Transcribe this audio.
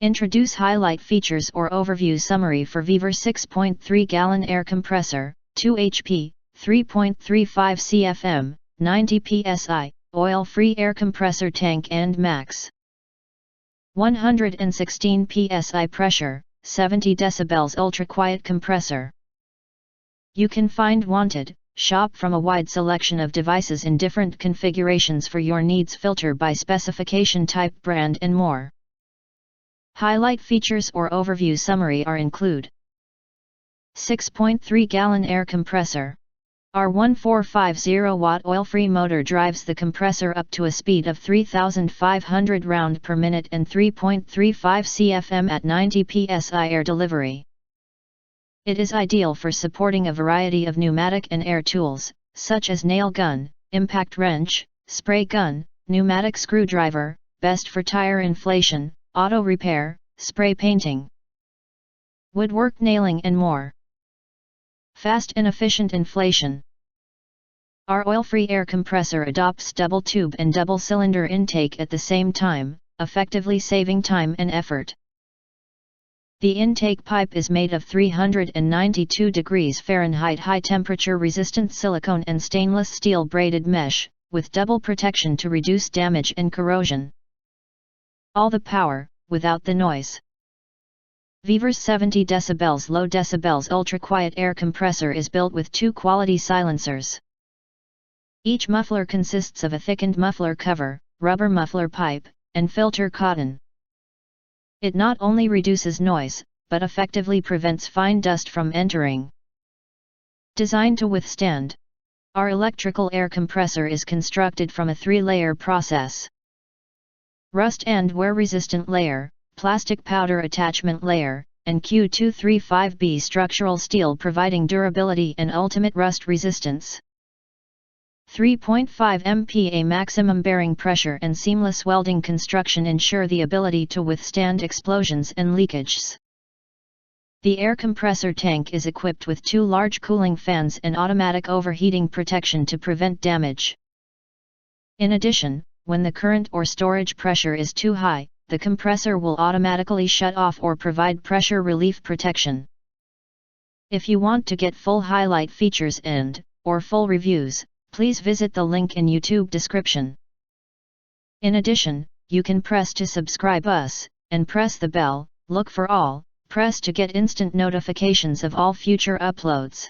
Introduce highlight features or overview summary for VEVOR 6.3 Gallon Air Compressor, 2 HP, 3.35 CFM, 90 PSI, oil-free air compressor tank and max 116 PSI pressure, 70 decibels ultra-quiet compressor. You can find wanted, shop from a wide selection of devices in different configurations for your needs, filter by specification type, brand and more. Highlight features or overview summary are include 6.3 Gallon Air Compressor. Our 1450-watt oil-free motor drives the compressor up to a speed of 3,500 round per minute and 3.35 CFM at 90 PSI air delivery. It is ideal for supporting a variety of pneumatic and air tools, such as nail gun, impact wrench, spray gun, pneumatic screwdriver, best for tire inflation, auto repair, spray painting, woodwork nailing and more. Fast and efficient inflation. Our oil-free air compressor adopts double tube and double cylinder intake at the same time, effectively saving time and effort. The intake pipe is made of 392 degrees Fahrenheit high-temperature resistant silicone and stainless steel braided mesh, with double protection to reduce damage and corrosion. All the power, without the noise. VEVOR's 70 decibels low decibels ultra-quiet air compressor is built with 2 quality silencers. Each muffler consists of a thickened muffler cover, rubber muffler pipe, and filter cotton. It not only reduces noise, but effectively prevents fine dust from entering. Designed to withstand. Our electrical air compressor is constructed from a 3-layer process. Rust and wear-resistant layer, plastic powder attachment layer, and Q235B structural steel providing durability and ultimate rust resistance. 3.5 MPa maximum bearing pressure and seamless welding construction ensure the ability to withstand explosions and leakages. The air compressor tank is equipped with 2 large cooling fans and automatic overheating protection to prevent damage. In addition, when the current or storage pressure is too high, the compressor will automatically shut off or provide pressure relief protection. If you want to get full highlight features or full reviews, please visit the link in YouTube description. In addition, you can press to subscribe us, and press the bell, look for all, press to get instant notifications of all future uploads.